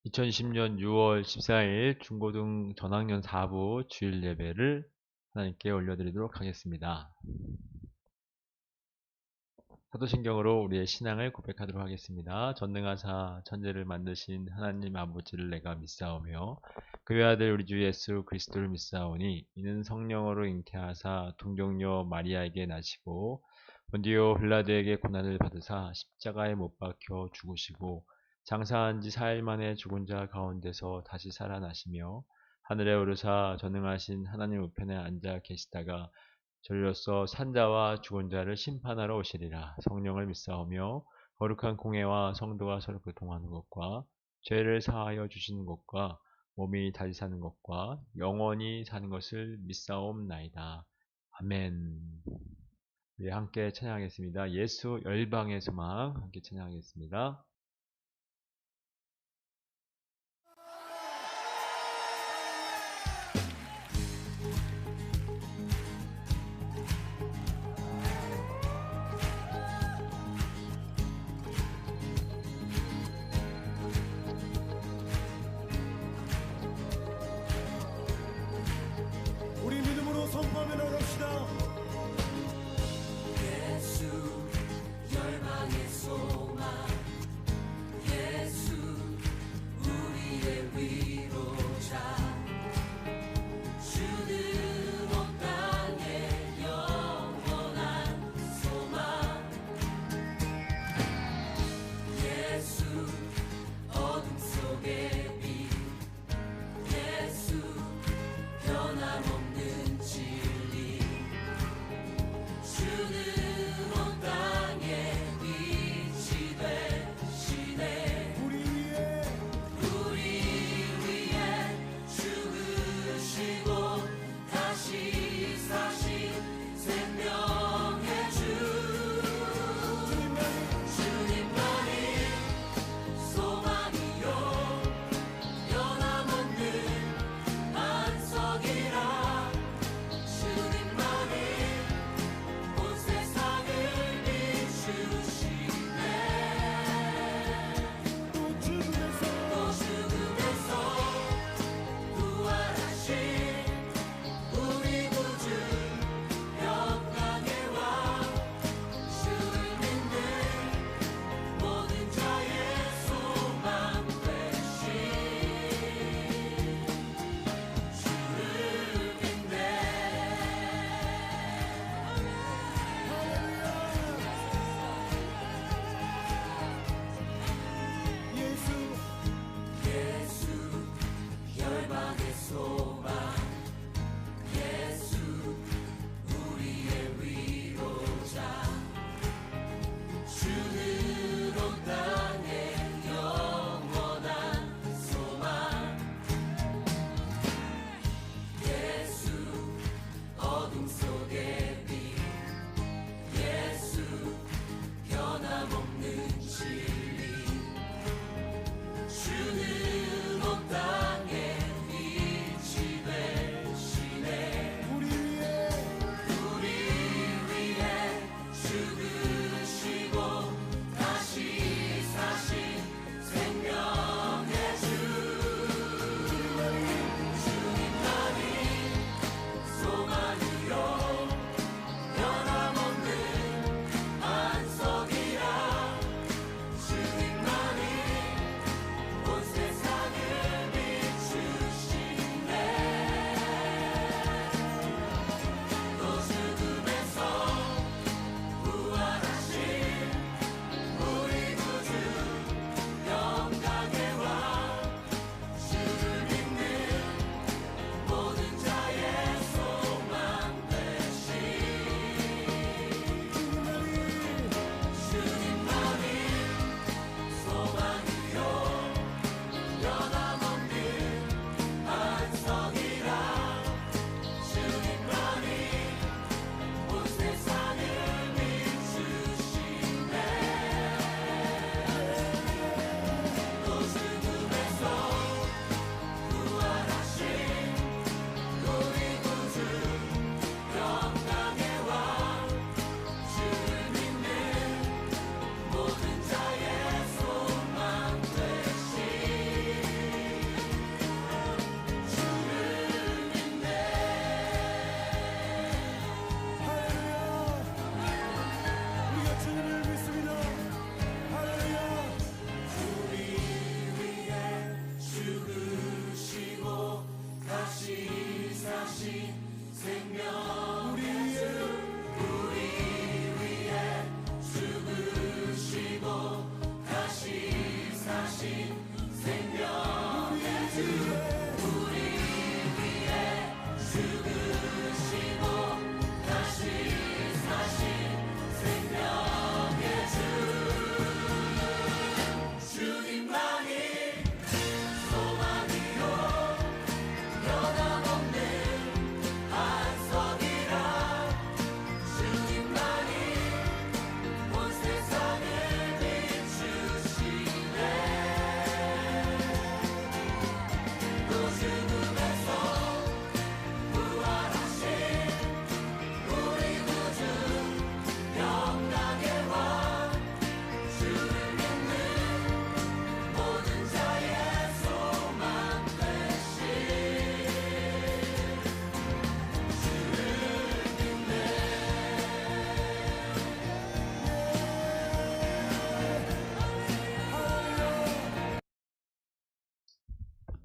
2020년 6월 14일 중고등 전학년 4부 주일 예배를 하나님께 올려드리도록 하겠습니다. 사도신경으로 우리의 신앙을 고백하도록 하겠습니다. 전능하사 천지를 만드신 하나님 아버지를 내가 믿사오며 그의 아들 우리 주 예수 그리스도를 믿사오니 이는 성령으로 잉태하사 동정녀 마리아에게 나시고 본디오 빌라도에게 고난을 받으사 십자가에 못 박혀 죽으시고 장사한 지 4일 만에 죽은 자 가운데서 다시 살아나시며 하늘에 오르사 전능하신 하나님 우편에 앉아 계시다가 저리로서 산자와 죽은 자를 심판하러 오시리라. 성령을 믿사오며 거룩한 공회와 성도가 서로 교통하는 것과 죄를 사하여 주시는 것과 몸이 다시 사는 것과 영원히 사는 것을 믿사옵나이다. 아멘. 우리 함께 찬양하겠습니다. 예수 열방의 소망 함께 찬양하겠습니다. 우리 믿음으로 선포하며 나갑시다. 예수 열방의 소망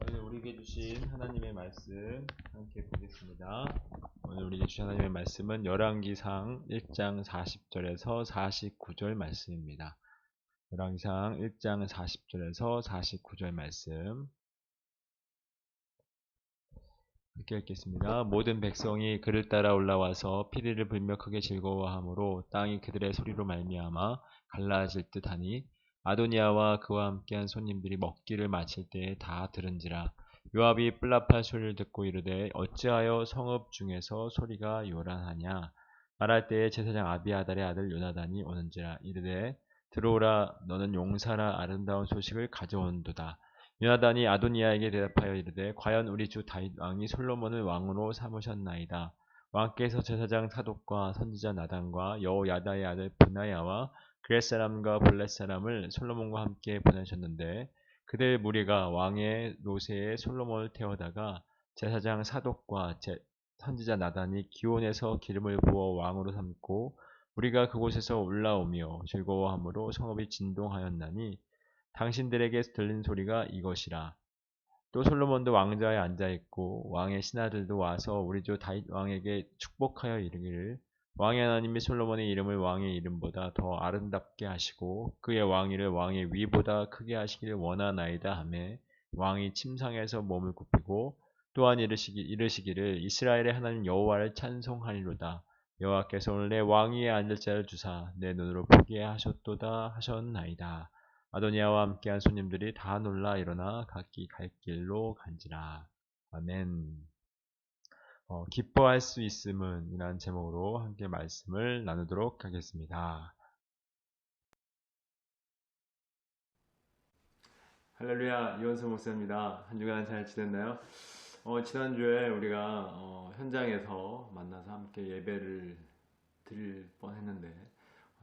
오늘 우리에게 주신 하나님의 말씀 함께 보겠습니다. 오늘 우리에게 주신 하나님의 말씀은 열왕기상 1장 40절에서 49절 말씀입니다. 열왕기상 1장 40절에서 49절 말씀 함께 읽겠습니다. 모든 백성이 그를 따라 올라와서 피리를 불며 크게 즐거워하므로 땅이 그들의 소리로 말미암아 갈라질 듯하니 아도니아와 그와 함께한 손님들이 먹기를 마칠 때에 다 들은지라. 요압이 뿔납할 소리를 듣고 이르되 어찌하여 성읍 중에서 소리가 요란하냐. 말할 때에 제사장 아비아달의 아들 요나단이 오는지라. 이르되 들어오라, 너는 용사라 아름다운 소식을 가져온도다. 요나단이 아도니아에게 대답하여 이르되 과연 우리 주 다윗 왕이 솔로몬을 왕으로 삼으셨나이다. 왕께서 제사장 사독과 선지자 나단과 여호야다의 아들 브나야와 그렛 사람과 블렛 사람을 솔로몬과 함께 보내셨는데 그들 무리가 왕의 노새에 솔로몬을 태워다가 제사장 사독과 선지자 나단이 기온에서 기름을 부어 왕으로 삼고 우리가 그곳에서 올라오며 즐거워함으로 성읍이 진동하였나니 당신들에게 들린 소리가 이것이라. 또 솔로몬도 왕좌에 앉아있고 왕의 신하들도 와서 우리 주 다윗 왕에게 축복하여 이르기를 왕의 하나님이 솔로몬의 이름을 왕의 이름보다 더 아름답게 하시고 그의 왕위를 왕의 위보다 크게 하시기를 원하나이다 하매 왕이 침상에서 몸을 굽히고 또한 이르시기를 이스라엘의 하나님 여호와를 찬송하리로다. 여호와께서 오늘 내 왕위에 앉을 자를 주사 내 눈으로 보게 하셨도다 하셨나이다. 아도니아와 함께한 손님들이 다 놀라 일어나 각기 갈 길로 간지라. 아멘. 기뻐할 수 있음은 이라는 제목으로 함께 말씀을 나누도록 하겠습니다. 할렐루야, 이원수 목사입니다. 한 주간 잘 지냈나요? 지난주에 우리가 현장에서 만나서 함께 예배를 드릴 뻔했는데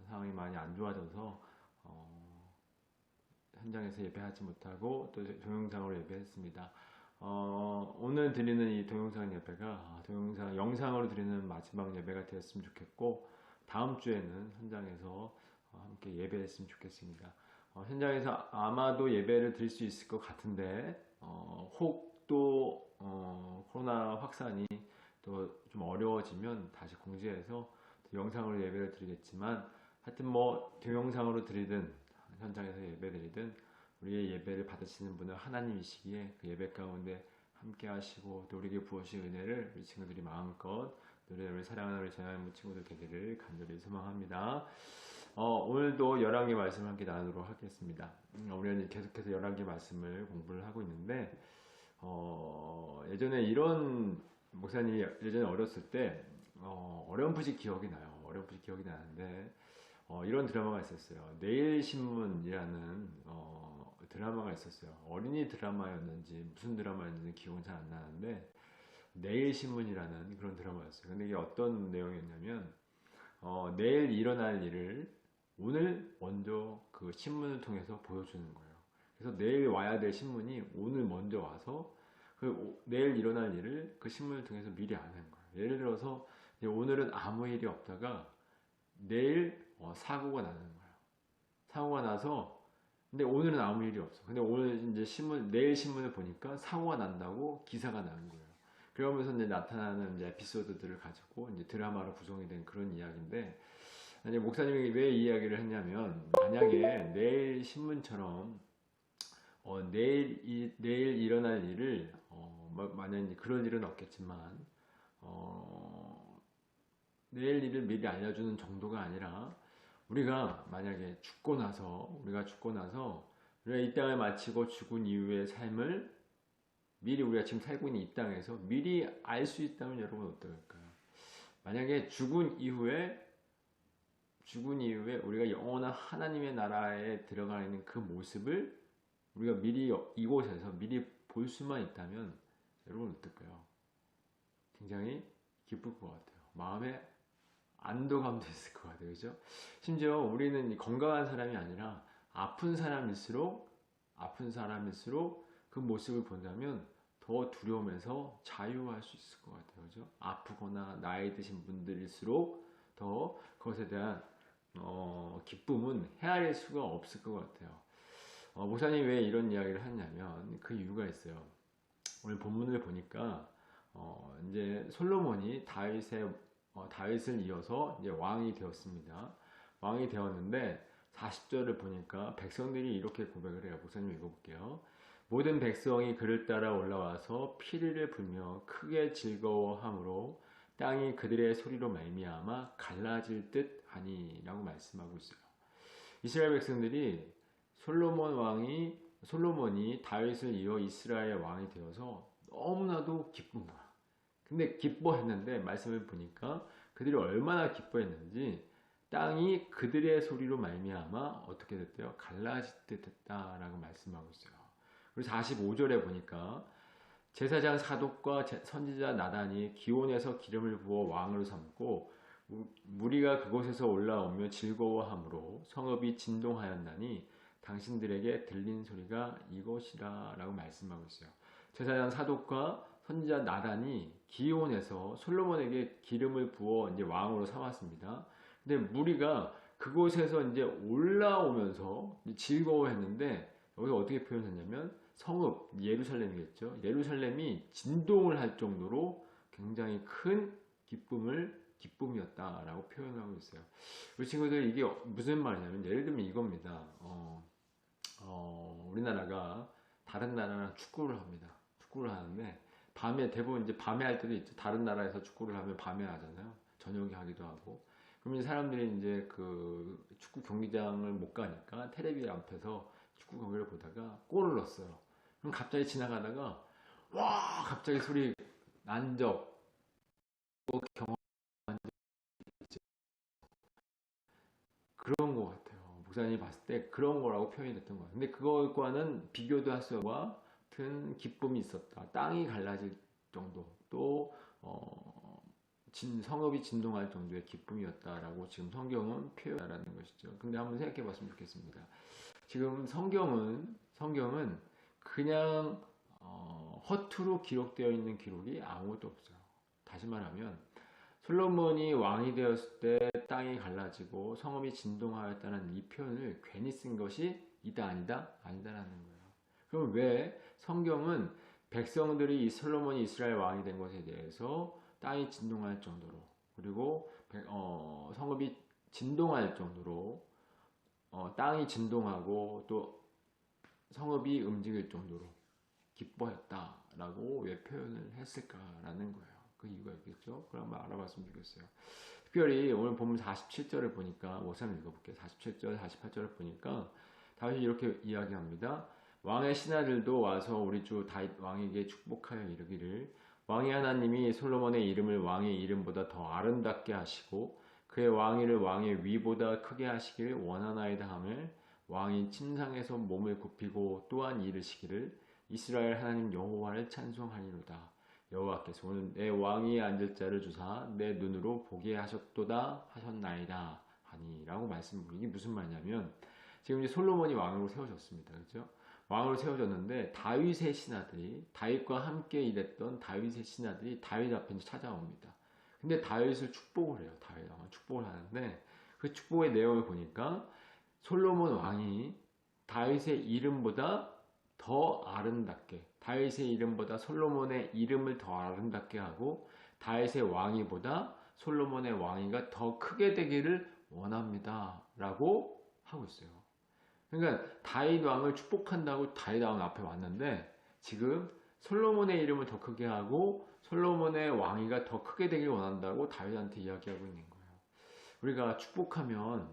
상황이 많이 안 좋아져서 현장에서 예배하지 못하고 또 동영상으로 예배했습니다. 오늘 드리는 이 동영상 예배가 영상으로 드리는 마지막 예배가 되었으면 좋겠고 다음 주에는 현장에서 함께 예배했으면 좋겠습니다. 현장에서 아마도 예배를 드릴 수 있을 것 같은데 혹 또 코로나 확산이 또 좀 어려워지면 다시 공지해서 영상으로 예배를 드리겠지만 하여튼 뭐 동영상으로 드리든 현장에서 예배드리든 우리의 예배를 받으시는 분은 하나님이시기에 그 예배 가운데 함께 하시고 또 우리에게 부으신 은혜를 우리 친구들이 마음껏 우리 사랑하는 우리 전하는 친구들 되기를 간절히 소망합니다. 오늘도 열왕기 말씀을 함께 나누도록 하겠습니다. 우리는 계속해서 열왕기 말씀을 공부를 하고 있는데 예전에 이런 목사님이 예전에 어렸을 때 어렴풋이 기억이 나요. 어렴풋이 기억이 나는데 이런 드라마가 있었어요. 내일신문이라는 드라마가 있었어요. 어린이 드라마였는지 무슨 드라마였는지 기억은 잘 안 나는데 내일신문이라는 그런 드라마였어요. 근데 이게 어떤 내용이었냐면 내일 일어날 일을 오늘 먼저 그 신문을 통해서 보여주는 거예요. 그래서 내일 와야 될 신문이 오늘 먼저 와서 그 내일 일어날 일을 그 신문을 통해서 미리 아는 거예요. 예를 들어서 오늘은 아무 일이 없다가 내일 사고가 나는 거예요. 사고가 나서 근데 오늘은 아무 일이 없어. 근데 오늘 이제 내일 신문을 보니까 사고가 난다고 기사가 나는 거예요. 그러면서 이제 나타나는 이제 에피소드들을 가지고 이제 드라마로 구성이 된 그런 이야기인데 이제 목사님이 왜 이 이야기를 했냐면 만약에 내일 신문처럼 내일 일어날 일을 만약 그런 일은 없겠지만 내일 일을 미리 알려주는 정도가 아니라 우리가 만약에 우리가 이 땅을 마치고 죽은 이후의 삶을 미리 우리가 지금 살고 있는 이 땅에서 미리 알 수 있다면 여러분 어떨까요? 만약에 죽은 이후에 우리가 영원한 하나님의 나라에 들어가 있는 그 모습을 우리가 미리 이곳에서 미리 볼 수만 있다면 여러분 어떨까요? 굉장히 기쁠 것 같아요. 마음에 안도감도 있을 것 같아요. 그죠? 심지어 우리는 건강한 사람이 아니라 아픈 사람일수록 그 모습을 본다면 더 두려움에서 자유할 수 있을 것 같아요. 그죠? 아프거나 나이 드신 분들일수록 더 그것에 대한 기쁨은 헤아릴 수가 없을 것 같아요. 목사님이 왜 이런 이야기를 하냐면 그 이유가 있어요. 오늘 본문을 보니까 이제 솔로몬이 다윗을 이어서 이제 왕이 되었습니다. 왕이 되었는데 40절을 보니까 백성들이 이렇게 고백을 해요. 목사님 읽어볼게요. 모든 백성이 그를 따라 올라와서 피리를 불며 크게 즐거워함으로 땅이 그들의 소리로 말미암아 갈라질 듯 하니라고 말씀하고 있어요. 이스라엘 백성들이 솔로몬이 다윗을 이어 이스라엘 왕이 되어서 너무나도 기쁜 거야. 근데 기뻐했는데 말씀을 보니까 그들이 얼마나 기뻐했는지 땅이 그들의 소리로 말미암아 어떻게 됐대요? 갈라질 듯 했다라고 말씀하고 있어요. 그리고 45절에 보니까 제사장 사독과 선지자 나단이 기온에서 기름을 부어 왕으로 삼고 무리가 그곳에서 올라오며 즐거워함으로 성읍이 진동하였나니 당신들에게 들린 소리가 이것이라 라고 말씀하고 있어요. 제사장 사독과 선지자 나단이 기온에서 솔로몬에게 기름을 부어 이제 왕으로 삼았습니다. 근데 무리가 그곳에서 이제 올라오면서 즐거워했는데 여기서 어떻게 표현했냐면 성읍 예루살렘이겠죠. 예루살렘이 진동을 할 정도로 굉장히 큰 기쁨이었다라고 표현하고 있어요. 우리 친구들 이게 무슨 말이냐면 예를 들면 이겁니다. 우리나라가 다른 나라랑 축구를 합니다. 축구를 하는데 대부분 이제 밤에 할 때도 있죠. 다른 나라에서 축구를 하면 밤에 하잖아요. 저녁에 하기도 하고. 그러면 사람들이 이제 그 축구 경기장을 못 가니까 텔레비 앞에서 축구 경기를 보다가 골을 넣었어요. 그럼 갑자기 지나가다가 와 갑자기 소리 난 적 경험한 적 그런 것 같아요. 목사님이 봤을 때 그런 거라고 표현이 됐던 것 같아요. 근데 그것과는 비교도 할 수 없는 같은 기쁨이 있었다. 땅이 갈라질 정도 또 성읍이 진동할 정도의 기쁨이었다라고 지금 성경은 표현하라는 것이죠. 근데 한번 생각해 봤으면 좋겠습니다. 지금 성경은 그냥 허투루 기록되어 있는 기록이 아무것도 없어요. 다시 말하면 솔로몬이 왕이 되었을 때 땅이 갈라지고 성읍이 진동하였다는 이 표현을 괜히 쓴 것이 아니다라는 거예요. 그럼 왜 성경은 백성들이 솔로몬이 이스라엘 왕이 된 것에 대해서 땅이 진동할 정도로 그리고 성읍이 진동할 정도로 땅이 진동하고 또 성읍이 움직일 정도로 기뻐했다라고 왜 표현을 했을까라는 거예요. 그 이유가 있겠죠. 그걸 한번 알아봤으면 좋겠어요. 특별히 오늘 본문 47절을 보니까 목사님 읽어볼게요. 47절, 48절을 보니까 다윗이 이렇게 이야기합니다. 왕의 신하들도 와서 우리 주 다윗 왕에게 축복하여 이르기를 왕의 하나님이 솔로몬의 이름을 왕의 이름보다 더 아름답게 하시고 그의 왕위를 왕의 위보다 크게 하시기를 원하나이다 하며 왕이 침상에서 몸을 굽히고 또한 이르시기를 이스라엘 하나님 여호와를 찬송하리로다. 여호와께서 오늘 내 왕위에 앉을 자를 주사 내 눈으로 보게 하셨도다 하셨나이다 하니라고 말씀드리고 이게 무슨 말이냐면 지금 이제 솔로몬이 왕으로 세워졌습니다. 그렇죠? 왕으로 세워졌는데 다윗의 신하들이 다윗과 함께 일했던 다윗의 신하들이 다윗 앞에 찾아옵니다. 근데 다윗을 축복을 해요. 다윗 왕을 축복을 하는데 그 축복의 내용을 보니까 솔로몬 왕이 다윗의 이름보다 더 아름답게 다윗의 이름보다 솔로몬의 이름을 더 아름답게 하고 다윗의 왕위보다 솔로몬의 왕위가 더 크게 되기를 원합니다. 라고 하고 있어요. 그러니까 다윗 왕을 축복한다고 다윗 왕 앞에 왔는데 지금 솔로몬의 이름을 더 크게 하고 솔로몬의 왕위가 더 크게 되길 원한다고 다윗한테 이야기하고 있는 거예요. 우리가 축복하면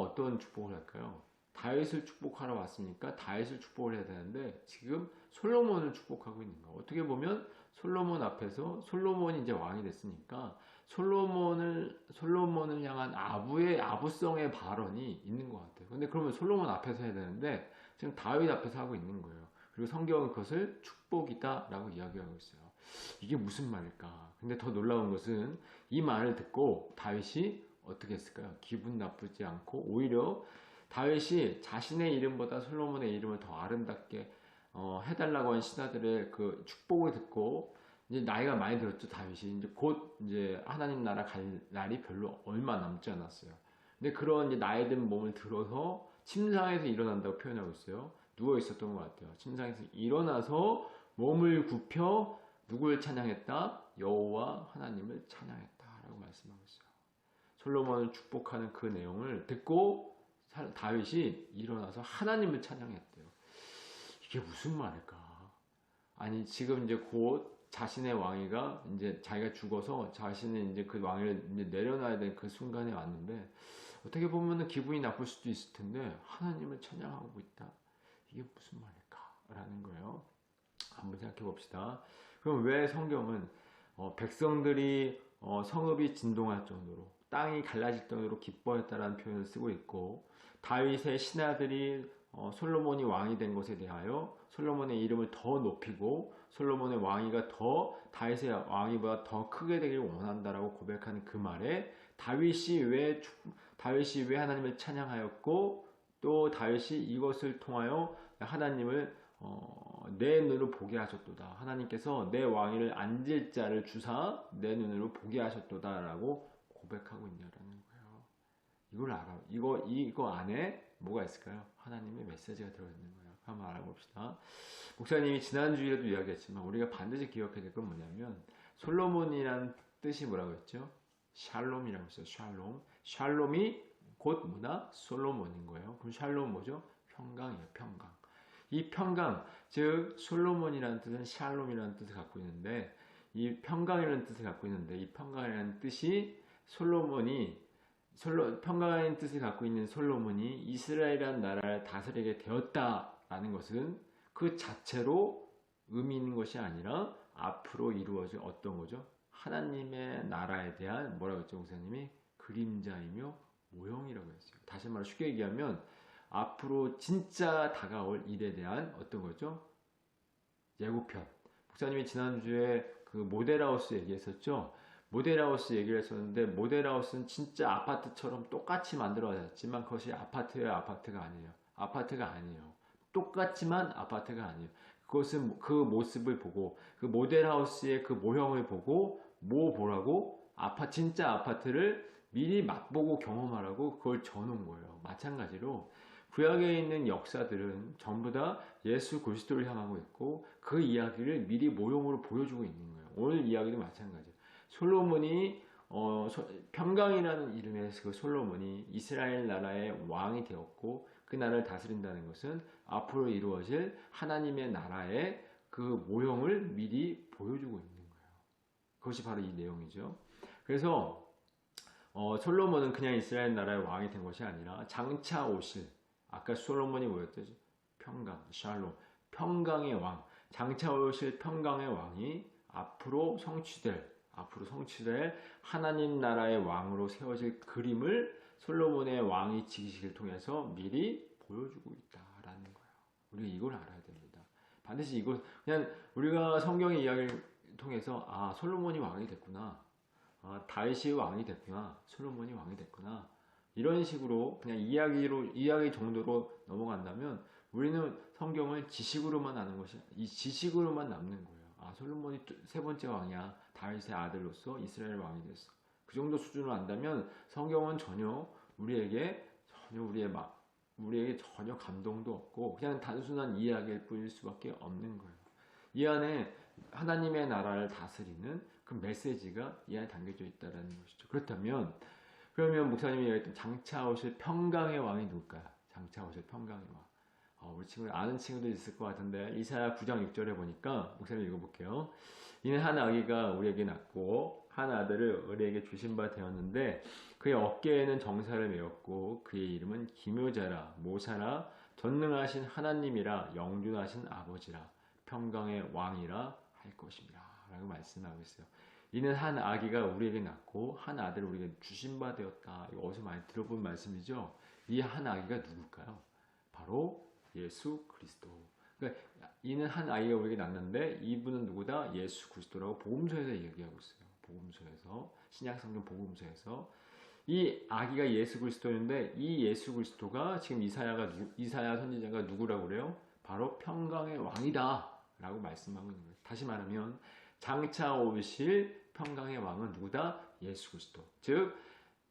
어떤 축복을 할까요? 다윗을 축복하러 왔으니까 다윗을 축복을 해야 되는데 지금 솔로몬을 축복하고 있는 거예요. 어떻게 보면 솔로몬 앞에서 솔로몬이 이제 왕이 됐으니까 솔로몬을 향한 아부성의 발언이 있는 것 같아요. 근데 그러면 솔로몬 앞에서 해야 되는데 지금 다윗 앞에서 하고 있는 거예요. 그리고 성경은 그것을 축복이다라고 이야기하고 있어요. 이게 무슨 말일까? 근데 더 놀라운 것은 이 말을 듣고 다윗이 어떻게 했을까요? 기분 나쁘지 않고 오히려 다윗이 자신의 이름보다 솔로몬의 이름을 더 아름답게 해달라고 한 신하들의 그 축복을 듣고 이제 나이가 많이 들었죠. 다윗이 이제 곧 이제 하나님 나라 갈 날이 별로 얼마 남지 않았어요. 근데 그런 이제 나이 든 몸을 들어서 침상에서 일어난다고 표현하고 있어요. 누워 있었던 것 같아요. 침상에서 일어나서 몸을 굽혀 누구를 찬양했다? 여호와 하나님을 찬양했다라고 말씀하고 있어요. 솔로몬을 축복하는 그 내용을 듣고 다윗이 일어나서 하나님을 찬양했대요. 이게 무슨 말일까? 아니 지금 이제 곧 자신의 왕위가 이제 자기가 죽어서 자신의 이제 그 왕위를 이제 내려놔야 될 그 순간에 왔는데 어떻게 보면은 기분이 나쁠 수도 있을 텐데 하나님을 찬양하고 있다. 이게 무슨 말일까라는 거예요. 한번 생각해 봅시다. 그럼 왜 성경은 백성들이 성읍이 진동할 정도로 땅이 갈라질 정도로 기뻐했다라는 표현을 쓰고 있고 다윗의 신하들이 솔로몬이 왕이 된 것에 대하여 솔로몬의 이름을 더 높이고 솔로몬의 왕위가 더 다윗의 왕위보다 더 크게 되길 원한다라고 고백하는 그 말에 다윗이 왜 하나님을 찬양하였고 또 다윗이 이것을 통하여 하나님을 내 눈으로 보게 하셨도다. 하나님께서 내 왕위를 앉을 자를 주사 내 눈으로 보게 하셨도다라고 고백하고 있냐라는 거예요. 이걸 알아. 이거 안에 뭐가 있을까요? 하나님의 메시지가 들어있는 거예요. 한번 알아봅시다. 목사님이 지난주에도 이야기했지만 우리가 반드시 기억해야 될 건 뭐냐면 솔로몬이란 뜻이 뭐라고 했죠? 샬롬이라고 했어요. 샬롬. 샬롬이 곧 뭐다? 솔로몬인 거예요. 그럼 샬롬 뭐죠? 평강이에요. 평강. 이 평강, 즉 솔로몬이라는 뜻은 샬롬이라는 뜻을 갖고 있는데 이 평강이라는 뜻을 갖고 있는데 이 평강이라는 뜻이 평강의 뜻을 갖고 있는 솔로몬이 이스라엘이라는 나라를 다스리게 되었다라는 것은 그 자체로 의미 있는 것이 아니라 앞으로 이루어질 어떤 거죠? 하나님의 나라에 대한 뭐라고 했죠, 목사님이? 그림자이며 모형이라고 했어요. 다시 말해 쉽게 얘기하면 앞으로 진짜 다가올 일에 대한 어떤 거죠? 예고편. 목사님이 지난주에 그 모델하우스 얘기했었죠? 모델하우스 얘기를 했었는데 모델하우스는 진짜 아파트처럼 똑같이 만들어졌지만 그것이 아파트가 아니에요. 아파트가 아니에요. 똑같지만 아파트가 아니에요. 그것은 그 모습을 보고 그 모델하우스의 그 모형을 보고 보라고? 진짜 아파트를 미리 맛보고 경험하라고 그걸 전놓은 거예요. 마찬가지로 구약에 있는 역사들은 전부 다 예수 그리스도를 향하고 있고 그 이야기를 미리 모형으로 보여주고 있는 거예요. 오늘 이야기도 마찬가지예요. 솔로몬이 평강이라는 이름의 그 솔로몬이 이스라엘 나라의 왕이 되었고 그 나라를 다스린다는 것은 앞으로 이루어질 하나님의 나라의 그 모형을 미리 보여주고 있는 거예요. 그것이 바로 이 내용이죠. 그래서 솔로몬은 그냥 이스라엘 나라의 왕이 된 것이 아니라 장차 오실 아까 솔로몬이 뭐였죠? 평강, 샬롬, 평강의 왕, 장차 오실 평강의 왕이 앞으로 성취될 하나님 나라의 왕으로 세워질 그림을 솔로몬의 왕위 지기식을 통해서 미리 보여주고 있다라는 거예요. 우리가 이걸 알아야 됩니다. 반드시 이걸 그냥 우리가 성경의 이야기를 통해서 솔로몬이 왕이 됐구나, 다윗이 왕이 됐구나, 솔로몬이 왕이 됐구나 이런 식으로 그냥 이야기 정도로 넘어간다면 우리는 성경을 지식으로만 아는 것이 이 지식으로만 남는 거예요. 솔로몬이 세 번째 왕이야. 다윗의 아들로서 이스라엘 왕이 됐어. 그 정도 수준으로 안다면 성경은 전혀 우리에게 전혀 감동도 없고 그냥 단순한 이야기일 뿐일 수밖에 없는 거예요. 이 안에 하나님의 나라를 다스리는 그 메시지가 이 안에 담겨져 있다는 것이죠. 그러면 목사님이 얘기했던 장차 오실 평강의 왕이 누굴까요? 장차 오실 평강의 왕. 우리 친구 아는 친구도 있을 것 같은데 이사야 9장 6절에 보니까 목사님 읽어볼게요. 이는 한 아기가 우리에게 낳고 한 아들을 우리에게 주신 바 되었는데 그의 어깨에는 정사를 메었고 그의 이름은 기묘자라 모사라 전능하신 하나님이라 영존하신 아버지라 평강의 왕이라 할 것입니다 라고 말씀하고 있어요. 이는 한 아기가 우리에게 낳고 한 아들을 우리에게 주신 바 되었다. 이거 어디서 많이 들어본 말씀이죠. 이 한 아기가 누굴까요? 바로 예수 그리스도. 그러니까 이는 한 아이가 우리에게 낳는데 이분은 누구다? 예수 그리스도라고 복음서에서 얘기하고 있어요. 복음서에서 신약성경 복음서에서 이 아기가 예수 그리스도인데 이 예수 그리스도가 지금 이사야 선지자가 누구라고 그래요? 바로 평강의 왕이다 라고 말씀하고 있는 거예요. 다시 말하면 장차 오실 평강의 왕은 누구다? 예수 그리스도. 즉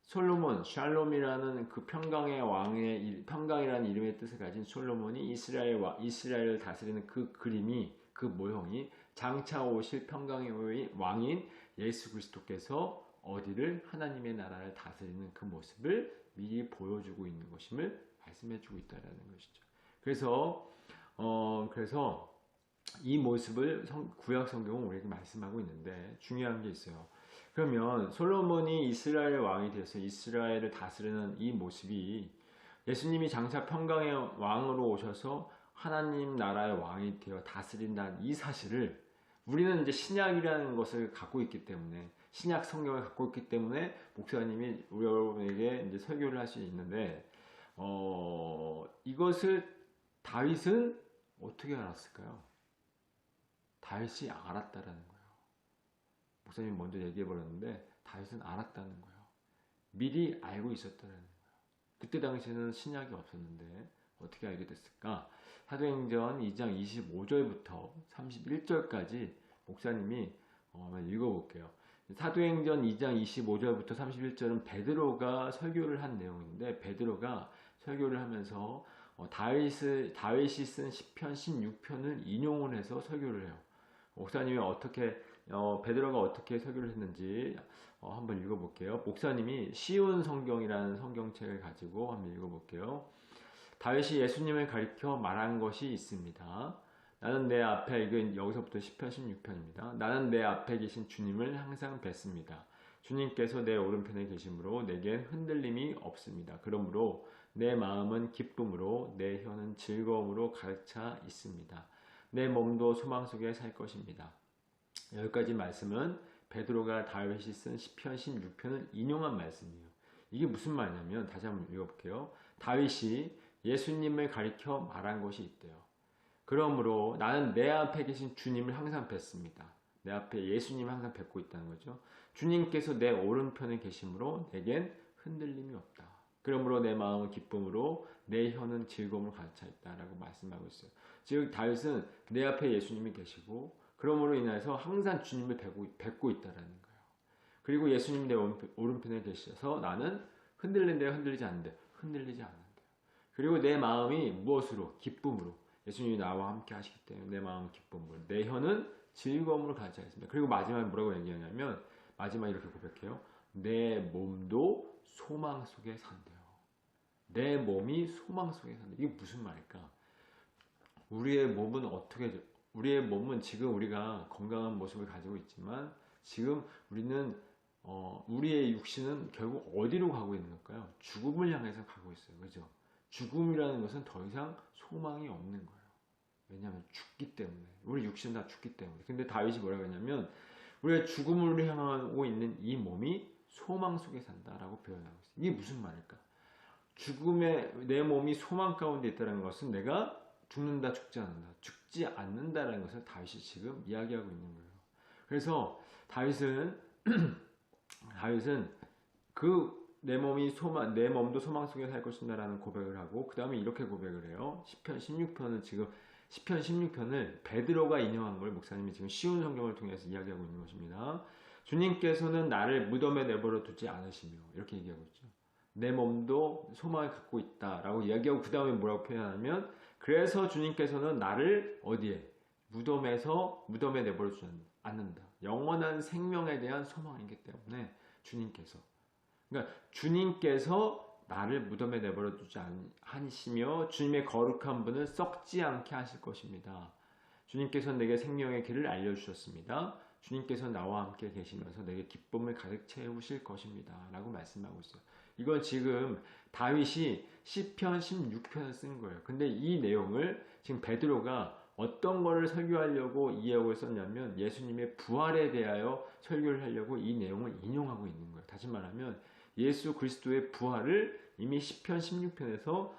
솔로몬, 샬롬이라는 그 평강의 왕의 평강이라는 이름의 뜻을 가진 솔로몬이 이스라엘을 다스리는 그 그림이 그 모형이 장차 오실 평강의 왕인 예수 그리스도께서 어디를 하나님의 나라를 다스리는 그 모습을 미리 보여주고 있는 것임을 말씀해주고 있다는 것이죠. 그래서 이 모습을 구약 성경은 우리에게 말씀하고 있는데 중요한 게 있어요. 그러면 솔로몬이 이스라엘 왕이 되어서 이스라엘을 다스리는 이 모습이 예수님이 장차 평강의 왕으로 오셔서 하나님 나라의 왕이 되어 다스린다는 이 사실을 우리는 이제 신약이라는 것을 갖고 있기 때문에 신약 성경을 갖고 있기 때문에 목사님이 우리 여러분에게 이제 설교를 할 수 있는데 이것을 다윗은 어떻게 알았을까요? 다윗이 알았다라는 거예요. 목사님이 먼저 얘기해버렸는데 다윗은 알았다는 거예요. 미리 알고 있었다는 거예요. 그때 당시에는 신약이 없었는데 어떻게 알게 됐을까? 사도행전 2장 25절부터 31절까지 목사님이 읽어볼게요. 사도행전 2장 25절부터 31절은 베드로가 설교를 한 내용인데 베드로가 설교를 하면서 다윗이 쓴 시편 16편을 인용을 해서 설교를 해요. 목사님이 베드로가 어떻게 설교를 했는지 한번 읽어볼게요. 목사님이 쉬운 성경이라는 성경책을 가지고 한번 읽어볼게요. 다윗이 예수님을 가리켜 말한 것이 있습니다. 나는 내 앞에, 이건 여기서부터 시편 16편입니다. 나는 내 앞에 계신 주님을 항상 뵙습니다. 주님께서 내 오른편에 계심으로 내겐 흔들림이 없습니다. 그러므로 내 마음은 기쁨으로 내 혀는 즐거움으로 가득 차 있습니다. 내 몸도 소망 속에 살 것입니다. 여기까지 말씀은 베드로가 다윗이 쓴 시편 16편을 인용한 말씀이에요. 이게 무슨 말이냐면 다시 한번 읽어볼게요. 다윗이 예수님을 가리켜 말한 것이 있대요. 그러므로 나는 내 앞에 계신 주님을 항상 뵙습니다. 내 앞에 예수님을 항상 뵙고 있다는 거죠. 주님께서 내 오른편에 계심으로 내겐 흔들림이 없다. 그러므로 내 마음은 기쁨으로 내 혀는 즐거움을 가득 차 있다라고 말씀하고 있어요. 즉 다윗은 내 앞에 예수님이 계시고 그러므로 인해서 항상 주님을 뵙고 있다라는 거예요. 그리고 예수님이 내 오른편에 계셔서 나는 흔들린데 흔들리지 않는데 흔들리지 않는데요. 그리고 내 마음이 무엇으로? 기쁨으로. 예수님이 나와 함께 하시기 때문에 내 마음은 기쁨으로. 내 혀는 즐거움으로 가득 차 있습니다. 그리고 마지막에 뭐라고 얘기하냐면 마지막에 이렇게 고백해요. 내 몸도 소망 속에 산대요. 내 몸이 소망 속에 산다. 이게 무슨 말일까? 우리의 몸은 지금 우리가 건강한 모습을 가지고 있지만 지금 우리의 육신은 결국 어디로 가고 있는 걸까요? 죽음을 향해서 가고 있어요. 그죠? 죽음이라는 것은 더 이상 소망이 없는 거예요. 왜냐하면 죽기 때문에. 우리 육신은 다 죽기 때문에. 근데 다윗이 뭐라고 했냐면 우리가 죽음을 향하고 있는 이 몸이 소망 속에 산다라고 표현하고 있어요. 이게 무슨 말일까? 내 몸이 소망 가운데 있다는 것은 내가 죽는다, 죽지 않는다라는 것을 다윗이 지금 이야기하고 있는 거예요. 그래서 다윗은 내 몸도 소망 속에 살 것인다라는 고백을 하고 그 다음에 이렇게 고백을 해요. 시편 16편을 베드로가 인용한 걸 목사님이 지금 쉬운 성경을 통해서 이야기하고 있는 것입니다. 주님께서는 나를 무덤에 내버려 두지 않으시며 이렇게 얘기하고 있죠. 내 몸도 소망을 갖고 있다라고 이야기하고 그 다음에 뭐라고 표현하면 그래서 주님께서는 나를 어디에? 무덤에 내버려 두지 않는다. 영원한 생명에 대한 소망이기 때문에 주님께서 나를 무덤에 내버려 두지 않으시며 주님의 거룩한 분은 썩지 않게 하실 것입니다. 주님께서 내게 생명의 길을 알려주셨습니다. 주님께서 나와 함께 계시면서 내게 기쁨을 가득 채우실 것입니다. 라고 말씀하고 있어요. 이건 지금 다윗이 시편 16편을 쓴 거예요. 근데 이 내용을 지금 베드로가 어떤 거를 설교하려고 이 내용을 썼냐면 예수님의 부활에 대하여 설교를 하려고 이 내용을 인용하고 있는 거예요. 다시 말하면 예수 그리스도의 부활을 이미 시편 16편에서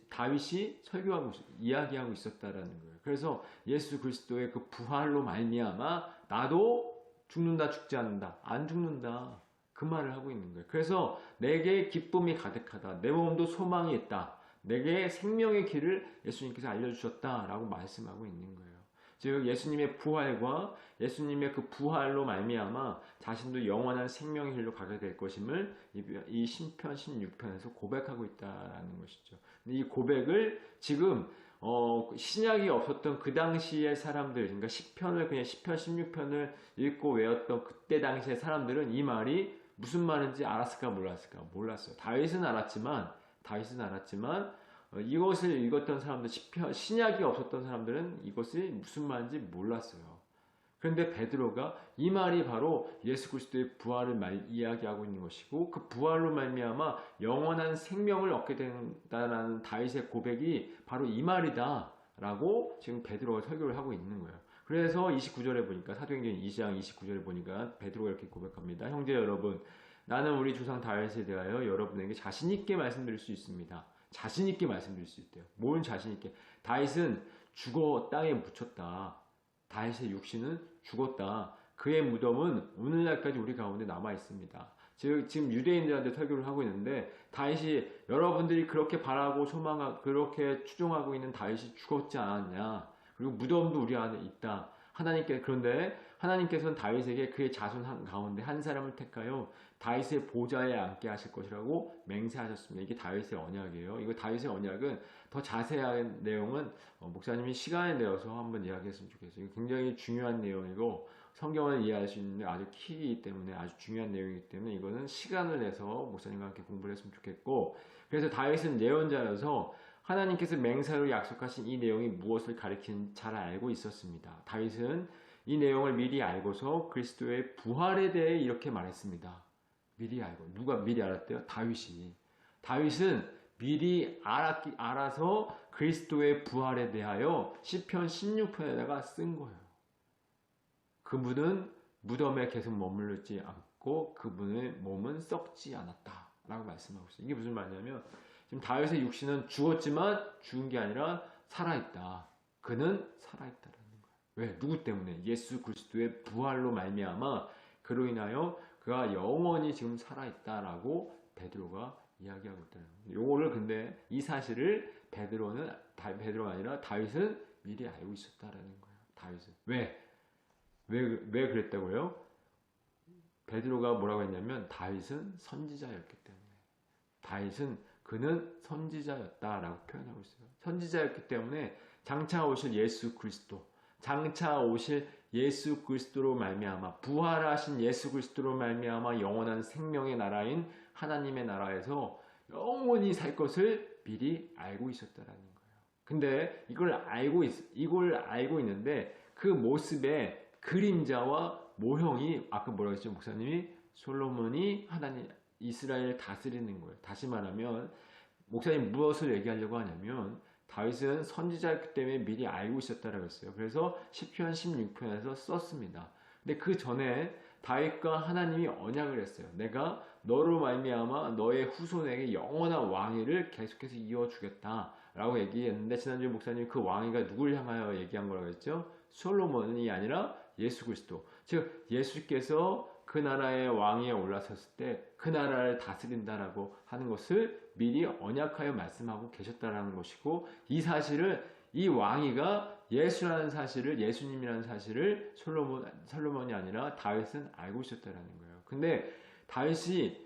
다윗이 설교하고 이야기하고 있었다라는 거예요. 그래서 예수 그리스도의 그 부활로 말미암아 나도 죽는다 죽지 않는다 안 죽는다 그 말을 하고 있는 거예요. 그래서 내게 기쁨이 가득하다. 내 몸도 소망이 있다. 내게 생명의 길을 예수님께서 알려주셨다라고 말씀하고 있는 거예요. 즉 예수님의 부활과 예수님의 그 부활로 말미암아 자신도 영원한 생명의 길로 가게 될 것임을 이 신편 16편에서 고백하고 있다는 것이죠. 근데 이 고백을 지금 신약이 없었던 그 당시의 사람들, 그러니까 시편을 그냥 시편 16편을 읽고 외웠던 그때 당시의 사람들은 이 말이 무슨 말인지 알았을까 몰랐을까? 몰랐어요. 다윗은 알았지만 이것을 읽었던 사람들, 신약이 없었던 사람들은 이것이 무슨 말인지 몰랐어요. 그런데 베드로가 이 말이 바로 예수 그리스도의 부활을 이야기하고 있는 것이고 그 부활로 말미암아 영원한 생명을 얻게 된다는 다윗의 고백이 바로 이 말이다 라고 지금 베드로가 설교를 하고 있는 거예요. 그래서 29절에 보니까 사도행전 2장 29절에 보니까 베드로가 이렇게 고백합니다. 형제 여러분, 나는 우리 조상 다윗에 대하여 여러분에게 자신 있게 말씀드릴 수 있습니다. 자신 있게 말씀드릴 수 있대요. 뭘 자신 있게? 다윗은 죽어 땅에 묻혔다. 다윗의 육신은 죽었다. 그의 무덤은 오늘날까지 우리 가운데 남아 있습니다. 지금 유대인들한테 설교를 하고 있는데 다윗이 여러분들이 그렇게 바라고 소망하고 그렇게 추종하고 있는 다윗이 죽었지 않았냐? 그리고 무덤도 우리 안에 있다. 그런데 하나님께서는 다윗에게 그의 자손 가운데 한 사람을 택하여 다윗의 보좌에 앉게 하실 것이라고 맹세하셨습니다. 이게 다윗의 언약이에요. 이거 다윗의 언약은 더 자세한 내용은 목사님이 시간을 내어서 한번 이야기했으면 좋겠어요. 이거 굉장히 중요한 내용이고 성경을 이해할 수 있는 아주 키이기 때문에 아주 중요한 내용이기 때문에 이거는 시간을 내서 목사님과 함께 공부를 했으면 좋겠고, 그래서 다윗은 예언자여서 하나님께서 맹세로 약속하신 이 내용이 무엇을 가리키는지 잘 알고 있었습니다. 다윗은 이 내용을 미리 알고서 그리스도의 부활에 대해 이렇게 말했습니다. 미리 알고. 누가 미리 알았대요? 다윗이. 다윗은 미리 알아서 그리스도의 부활에 대하여 시편 16편에다가 쓴 거예요. 그분은 무덤에 계속 머무르지 않고 그분의 몸은 썩지 않았다 라고 말씀하고 있어요. 이게 무슨 말이냐면 지금 다윗의 육신은 죽었지만 죽은 게 아니라 살아있다. 그는 살아있다라는 거예요. 왜? 누구 때문에? 예수 그리스도의 부활로 말미암아 그로 인하여 그가 영원히 지금 살아있다라고 베드로가 이야기하고 있다는 거예요. 요거를 근데 이 사실을 베드로가 아니라 다윗은 미리 알고 있었다라는 거예요. 다윗은. 왜 그랬다고요? 베드로가 뭐라고 했냐면 다윗은 선지자였기 때문에. 그는 선지자였다라고 표현하고 있어요. 선지자였기 때문에 장차 오실 예수 그리스도로 말미암아 부활하신 예수 그리스도로 말미암아 영원한 생명의 나라인 하나님의 나라에서 영원히 살 것을 미리 알고 있었다라는 거예요. 근데 이걸 알고 있는데 그 모습의 그림자와 모형이 아까 뭐라고 했죠? 목사님이 솔로몬이 이스라엘을 다스리는 거예요. 다시 말하면 목사님 무엇을 얘기하려고 하냐면 다윗은 선지자였기 때문에 미리 알고 있었다라고 했어요. 그래서 시편 16편에서 썼습니다. 근데 그 전에 다윗과 하나님이 언약을 했어요. 내가 너로 말미암아 너의 후손에게 영원한 왕위를 계속해서 이어주겠다라고 얘기했는데 지난주에 목사님이 그 왕위가 누굴 향하여 얘기한 거라고 했죠? 솔로몬이 아니라 예수 그리스도. 즉 예수께서 그 나라의 왕위에 올라섰을 때 그 나라를 다스린다라고 하는 것을 미리 언약하여 말씀하고 계셨다라는 것이고, 이 왕위가 예수님이라는 사실을 솔로몬이 아니라 다윗은 알고 있었다라는 거예요. 근데 다윗이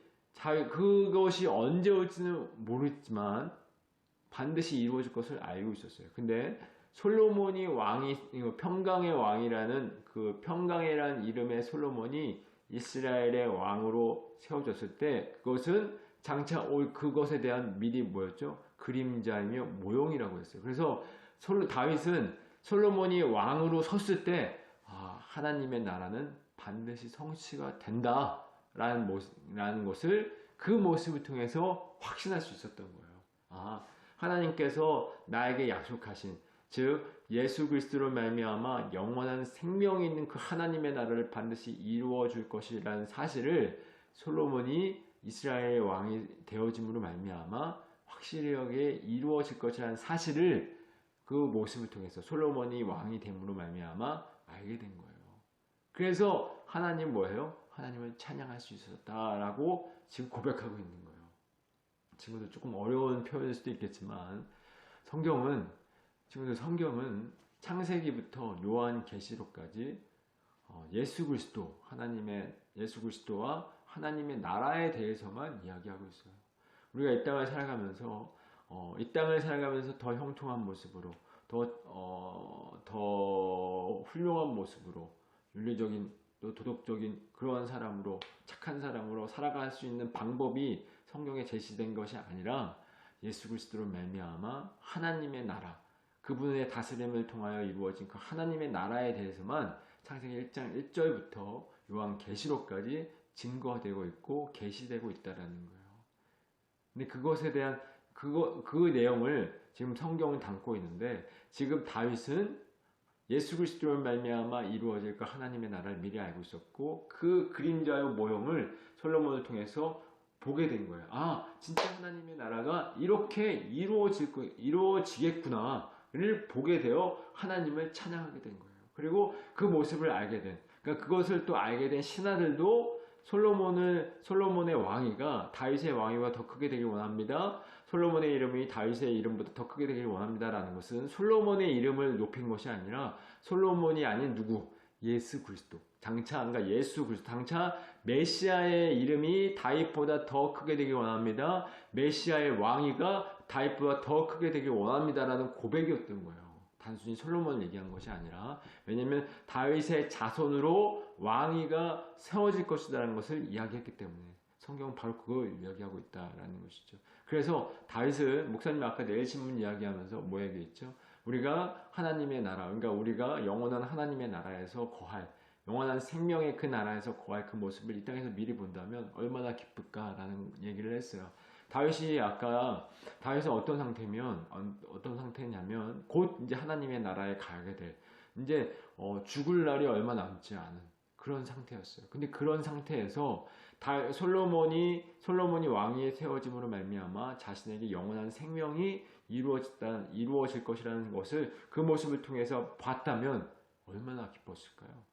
그것이 언제 올지는 모르지만 반드시 이루어질 것을 알고 있었어요. 근데 솔로몬이 평강의 왕이라는 그 평강이라는 이름의 솔로몬이 이스라엘의 왕으로 세워졌을 때 그것은 장차 올 그것에 대한 미리 뭐였죠? 그림자이며 모형이라고 했어요. 그래서 다윗은 솔로몬이 왕으로 섰을 때 하나님의 나라는 반드시 성취가 된다라는 것을 그 모습을 통해서 확신할 수 있었던 거예요. 하나님께서 나에게 약속하신, 즉 예수 그리스도로 말미암아 영원한 생명이 있는 그 하나님의 나라를 반드시 이루어 줄 것이라는 사실을 솔로몬이 이스라엘의 왕이 되어짐으로 말미암아 확실하게 이루어질 것이라는 사실을 그 모습을 통해서 솔로몬이 왕이 됨으로 말미암아 알게 된 거예요. 그래서 하나님 뭐예요? 하나님을 찬양할 수 있었다라고 지금 고백하고 있는 거예요. 친구들 조금 어려운 표현일 수도 있겠지만 친구들 성경은 창세기부터 요한계시록까지 예수 그리스도와 하나님의 나라에 대해서만 이야기하고 있어요. 우리가 이 땅을 살아가면서 더 형통한 모습으로, 더 훌륭한 모습으로, 윤리적인 또 도덕적인 그러한 사람으로, 착한 사람으로 살아갈 수 있는 방법이 성경에 제시된 것이 아니라 예수 그리스도로 말미암아 하나님의 나라, 그분의 다스림을 통하여 이루어진 그 하나님의 나라에 대해서만 창세기 1장 1절부터 요한계시록까지 증거되고 있고 계시되고 있다라는 거예요. 근데 그것에 대한 그 내용을 지금 성경은 담고 있는데, 지금 다윗은 예수 그리스도로 말미암아 이루어질 그 하나님의 나라를 미리 알고 있었고, 그 그림자의 모형을 솔로몬을 통해서 보게 된 거예요. 진짜 하나님의 나라가 이렇게 이루어지겠구나를 보게 되어 하나님을 찬양하게 된 거예요. 그리고 그 모습을 알게 된, 그러니까 그것을 또 알게 된 신하들도 솔로몬의 왕위가 다윗의 왕위가 더 크게 되길 원합니다. 솔로몬의 이름이 다윗의 이름보다 더 크게 되길 원합니다라는 것은 솔로몬의 이름을 높인 것이 아니라 솔로몬이 아닌 누구? 예수 그리스도. 장차 메시아의 이름이 다윗보다 더 크게 되길 원합니다. 메시아의 왕위가 다윗보다 더 크게 되길 원합니다라는 고백이었던 거예요. 단순히 솔로몬을 얘기한 것이 아니라, 왜냐하면 다윗의 자손으로 왕위가 세워질 것이라는 것을 이야기했기 때문에 성경은 바로 그걸 이야기하고 있다라는 것이죠. 그래서 다윗은, 목사님 아까 내일 신문 이야기하면서 뭐 얘기했죠? 우리가 하나님의 나라, 그러니까 우리가 영원한 하나님의 나라에서 거할, 영원한 생명의 그 나라에서 거할 그 모습을 이 땅에서 미리 본다면 얼마나 기쁠까라는 얘기를 했어요. 다윗은 어떤 상태냐면 곧 이제 하나님의 나라에 가게 될, 이제 죽을 날이 얼마 남지 않은 그런 상태였어요. 근데 그런 상태에서 솔로몬이 왕위에 세워짐으로 말미암아 자신에게 영원한 생명이 이루어질 것이라는 것을, 그 모습을 통해서 봤다면 얼마나 기뻤을까요?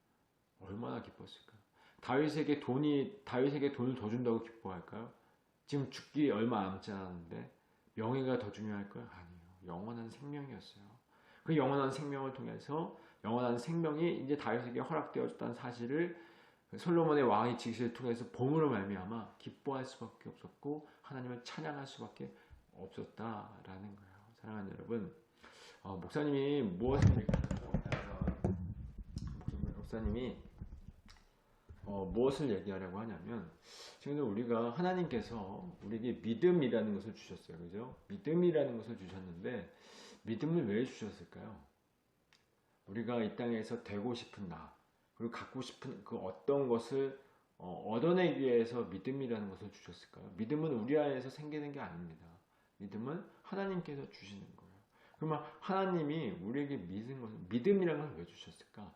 다윗에게 돈을 더 준다고 기뻐할까요? 지금 죽기 얼마 남지 않았는데 명예가 더 중요할까요? 아니에요. 영원한 생명이었어요. 그 영원한 생명을 통해서 영원한 생명이 이제 다윗에게 허락되어졌다는 사실을 솔로몬의 왕의 지시를 통해서 봄으로 말미암아 기뻐할 수밖에 없었고 하나님을 찬양할 수밖에 없었다라는 거예요. 사랑하는 여러분, 목사님이 무엇을 얘기하려고 하냐면, 지금 우리가 하나님께서 우리에게 믿음이라는 것을 주셨어요. 그죠? 믿음이라는 것을 주셨는데, 믿음을 왜 주셨을까요? 우리가 이 땅에서 되고 싶은 나, 그리고 갖고 싶은 그 어떤 것을 얻어내기 위해서 믿음이라는 것을 주셨을까요? 믿음은 우리 안에서 생기는 게 아닙니다. 믿음은 하나님께서 주시는 거예요. 그러면 하나님이 우리에게 믿음이라는 걸 왜 주셨을까?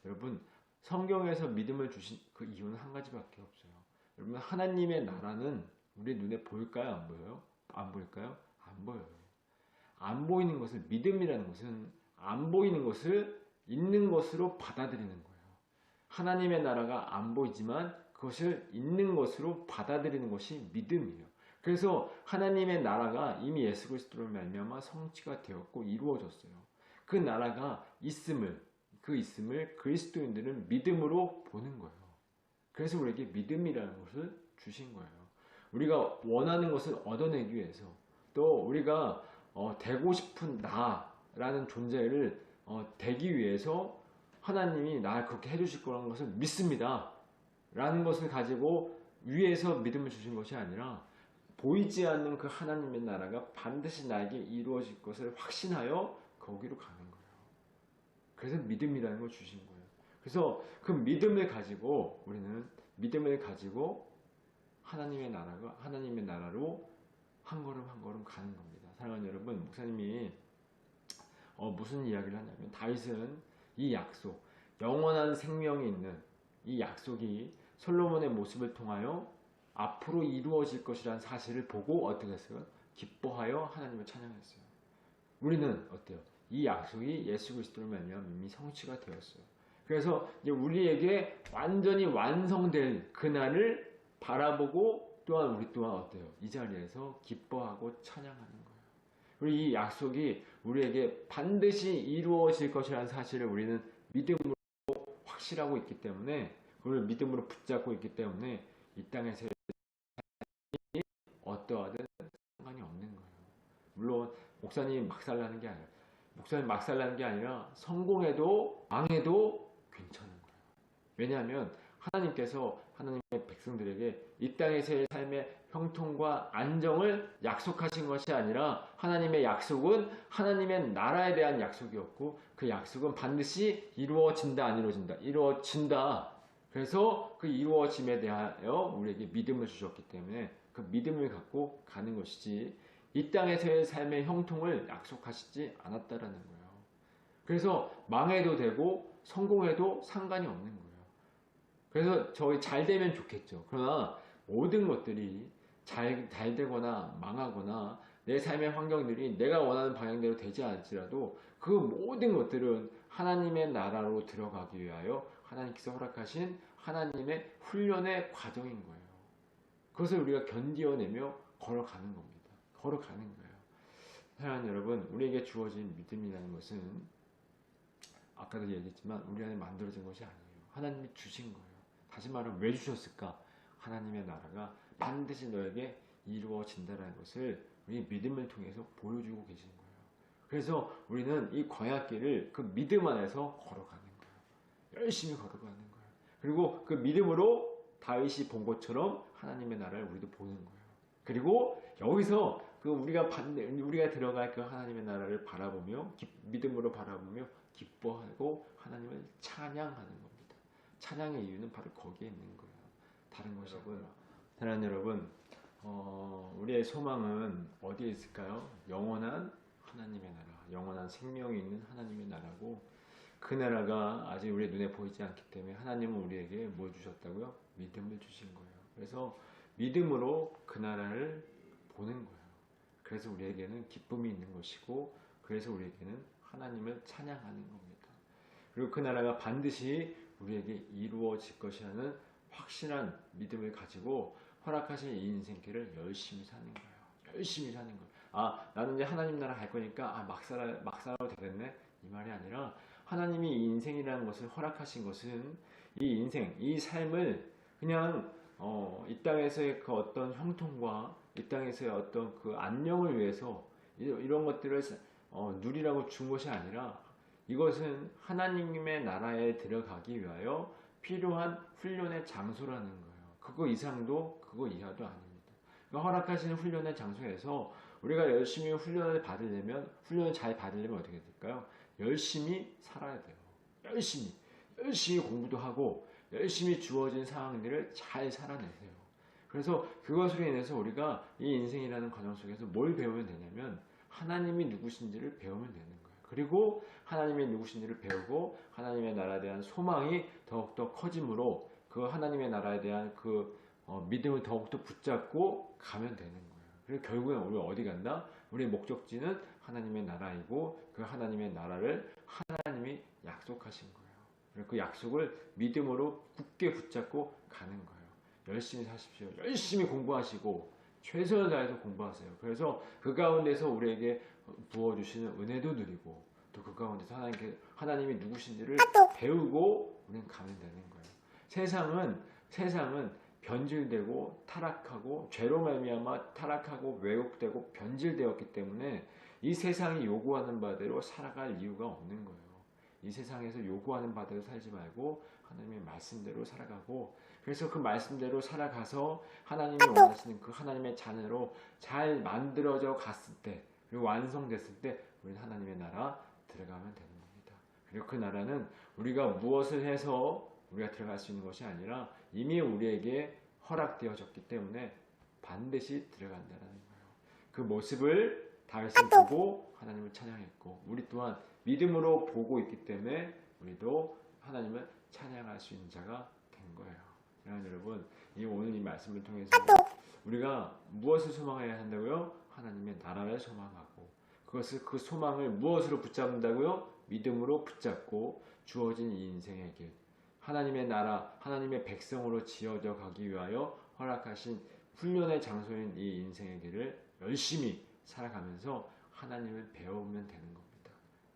여러분, 성경에서 믿음을 주신 그 이유는 한 가지밖에 없어요. 여러분, 하나님의 나라는 우리 눈에 보일까요? 안 보여요? 안 보일까요? 안 보여요. 안 보이는 것을, 믿음이라는 것은 안 보이는 것을 있는 것으로 받아들이는 거예요. 하나님의 나라가 안 보이지만 그것을 있는 것으로 받아들이는 것이 믿음이에요. 그래서 하나님의 나라가 이미 예수 그리스도로 말미암아 성취가 되었고 이루어졌어요. 그 나라가 그 있음을 그리스도인들은 믿음으로 보는 거예요. 그래서 우리에게 믿음이라는 것을 주신 거예요. 우리가 원하는 것을 얻어내기 위해서, 또 우리가 되고 싶은 나라는 존재를 되기 위해서 하나님이 나를 그렇게 해주실 거라는 것을 믿습니다 라는 것을 가지고 위에서 믿음을 주신 것이 아니라 보이지 않는 그 하나님의 나라가 반드시 나에게 이루어질 것을 확신하여 거기로 가는 거예요. 그래서 믿음이라는 걸 주신 거예요. 그래서 그 믿음을 가지고 우리는 믿음을 가지고 하나님의 나라로 한 걸음 한 걸음 가는 겁니다. 사랑하는 여러분, 목사님이 무슨 이야기를 하냐면 다윗은 이 약속, 영원한 생명이 있는 이 약속이 솔로몬의 모습을 통하여 앞으로 이루어질 것이라는 사실을 보고 어떻게 했어요? 기뻐하여 하나님을 찬양했어요. 우리는 어때요? 이 약속이 예수 그리스도로 말미암아 이미 성취가 되었어요. 그래서 이제 우리에게 완전히 완성될 그날을 바라보고 또한 우리 또한 어때요? 이 자리에서 기뻐하고 찬양하는 거예요. 그리고 이 약속이 우리에게 반드시 이루어질 것이라는 사실을 우리는 믿음으로 확실하고 있기 때문에 그걸 믿음으로 붙잡고 있기 때문에 이 땅에서 어떠하든 상관이 없는 거예요. 물론 목사님 막살나는 게 아니라 성공해도 망해도 괜찮은 거예요. 왜냐하면 하나님께서 하나님의 백성들에게 이 땅에서의 삶의 형통과 안정을 약속하신 것이 아니라 하나님의 약속은 하나님의 나라에 대한 약속이었고 그 약속은 반드시 이루어진다 안 이루어진다? 이루어진다. 그래서 그 이루어짐에 대하여 우리에게 믿음을 주셨기 때문에 그 믿음을 갖고 가는 것이지 이 땅에서의 삶의 형통을 약속하시지 않았다라는 거예요. 그래서 망해도 되고 성공해도 상관이 없는 거예요. 그래서 저희 잘 되면 좋겠죠. 그러나 모든 것들이 잘 되거나 망하거나 내 삶의 환경들이 내가 원하는 방향대로 되지 않을지라도 그 모든 것들은 하나님의 나라로 들어가기 위하여 하나님께서 허락하신 하나님의 훈련의 과정인 거예요. 그것을 우리가 견디어내며 걸어가는 겁니다. 걸어가는 거예요. 사랑하는 여러분, 우리에게 주어진 믿음이라는 것은 아까도 얘기했지만 우리 안에 만들어진 것이 아니에요. 하나님이 주신 거예요. 다시 말하면 왜 주셨을까? 하나님의 나라가 반드시 너에게 이루어진다는 것을 우리 믿음을 통해서 보여주고 계신 거예요. 그래서 우리는 이 광야길을 그 믿음 안에서 걸어가는 거예요. 열심히 걸어가는 거예요. 그리고 그 믿음으로 다윗이 본 것처럼 하나님의 나라를 우리도 보는 거예요. 그리고 여기서 그 우리가 들어갈 그 하나님의 나라를 바라보며 믿음으로 바라보며 기뻐하고 하나님을 찬양하는 겁니다. 찬양의 이유는 바로 거기에 있는 거예요. 다른 것이고요. 사랑하는 여러분, 우리의 소망은 어디에 있을까요? 영원한 하나님의 나라, 영원한 생명이 있는 하나님의 나라고 그 나라가 아직 우리의 눈에 보이지 않기 때문에 하나님은 우리에게 뭘 주셨다고요? 믿음을 주신 거예요. 그래서 믿음으로 그 나라를 보는 거예요. 그래서 우리에게는 기쁨이 있는 것이고 그래서 우리에게는 하나님을 찬양하는 겁니다. 그리고 그 나라가 반드시 우리에게 이루어질 것이라는 확실한 믿음을 가지고 허락하신 이 인생길을 열심히 사는 거예요. 열심히 사는 거예요. 아, 나는 이제 하나님 나라 갈 거니까 막 살아도 되겠네? 이 말이 아니라 하나님이 이 인생이라는 것을 허락하신 것은 이 인생, 이 삶을 그냥 이 땅에서의 그 어떤 형통과 이 땅에서의 어떤 그 안녕을 위해서 이런 것들을 누리라고 준 것이 아니라 이것은 하나님의 나라에 들어가기 위하여 필요한 훈련의 장소라는 거예요. 그거 이상도 그거 이하도 아닙니다. 그러니까 허락하시는 훈련의 장소에서 우리가 열심히 훈련을 잘 받으려면 어떻게 될까요? 열심히 살아야 돼요. 열심히 공부도 하고 열심히 주어진 상황들을 잘 살아내세요. 그래서 그것으로 인해서 우리가 이 인생이라는 과정 속에서 뭘 배우면 되냐면 하나님이 누구신지를 배우면 되는 거예요. 그리고 하나님이 누구신지를 배우고 하나님의 나라에 대한 소망이 더욱더 커짐으로 그 하나님의 나라에 대한 그 믿음을 더욱더 붙잡고 가면 되는 거예요. 그리고 결국엔 우리가 어디 간다? 우리의 목적지는 하나님의 나라이고 그 하나님의 나라를 하나님이 약속하신 거예요. 그리고 그 약속을 믿음으로 굳게 붙잡고 가는 거예요. 열심히 사십시오. 열심히 공부하시고 최선을 다해서 공부하세요. 그래서 그 가운데서 우리에게 부어주시는 은혜도 누리고 또 그 가운데서 하나님이 누구신지를 배우고 우리는 가면 되는 거예요. 세상은 변질되고 타락하고 죄로 말미암아 타락하고 왜곡되고 변질되었기 때문에 이 세상이 요구하는 바대로 살아갈 이유가 없는 거예요. 이 세상에서 요구하는 바대로 살지 말고 하나님의 말씀대로 살아가고, 그래서 그 말씀대로 살아가서 하나님이 원하시는 그 하나님의 자녀로 잘 만들어져 갔을 때, 그리고 완성됐을 때 우리는 하나님의 나라 들어가면 되는 겁니다. 그리고 그 나라는 우리가 무엇을 해서 우리가 들어갈 수 있는 것이 아니라 이미 우리에게 허락되어졌기 때문에 반드시 들어간다는 거예요. 그 모습을 다윗은 보고 하나님을 찬양했고, 우리 또한 믿음으로 보고 있기 때문에 우리도 하나님을 찬양할 수 있는 자가 된 거예요. 사랑하는 여러분, 오늘 이 말씀을 통해서 우리가 무엇을 소망해야 한다고요? 하나님의 나라를 소망하고, 그 소망을 무엇으로 붙잡는다고요? 믿음으로 붙잡고 주어진 이 인생의 길, 하나님의 나라, 하나님의 백성으로 지어져 가기 위하여 허락하신 훈련의 장소인 이 인생의 길을 열심히 살아가면서 하나님을 배우면 되는 겁니다.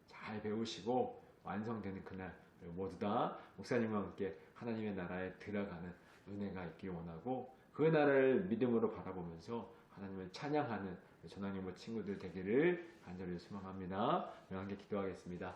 잘 배우시고 완성되는 그날 모두 다 목사님과 함께 하나님의 나라에 들어가는 은혜가 있기 원하고, 그 나라를 믿음으로 바라보면서 하나님을 찬양하는 전하님 친구들 되기를 간절히 소망합니다. 함께 기도하겠습니다.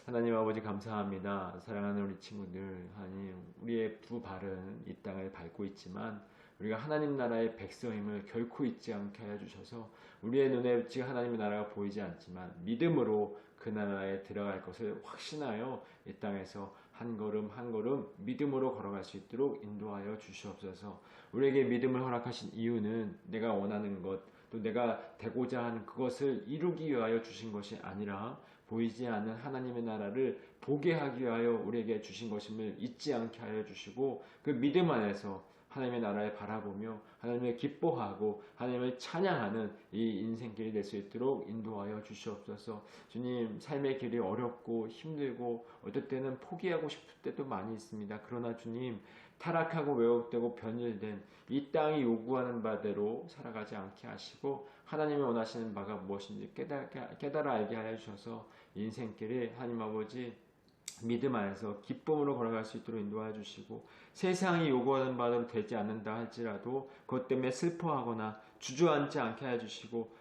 하나님 아버지 감사합니다. 사랑하는 우리 친구들, 하나님 우리의 두 발은 이 땅을 밟고 있지만 우리가 하나님 나라의 백성임을 결코 잊지 않게 하여 주셔서 우리의 눈에 지금 하나님의 나라가 보이지 않지만 믿음으로 그 나라에 들어갈 것을 확신하여 이 땅에서 한 걸음 한 걸음 믿음으로 걸어갈 수 있도록 인도하여 주시옵소서. 우리에게 믿음을 허락하신 이유는 내가 원하는 것, 또 내가 되고자 하는 그것을 이루기 위하여 주신 것이 아니라 보이지 않는 하나님의 나라를 보게 하기 위하여 우리에게 주신 것임을 잊지 않게 하여 주시고, 그 믿음 안에서 하나님의 나라를 바라보며 하나님을 기뻐하고 하나님을 찬양하는 이 인생길이 될 수 있도록 인도하여 주시옵소서. 주님, 삶의 길이 어렵고 힘들고 어떨 때는 포기하고 싶을 때도 많이 있습니다. 그러나 주님, 타락하고 왜곡되고 변질된 이 땅이 요구하는 바대로 살아가지 않게 하시고 하나님이 원하시는 바가 무엇인지 깨달아 알게 하여 주셔서 인생길에 하나님 아버지 믿음 안에서 기쁨으로 걸어갈 수 있도록 인도하여 주시고, 세상이 요구하는 바대로 되지 않는다 할지라도 그것 때문에 슬퍼하거나 주저앉지 않게 하여 주시고,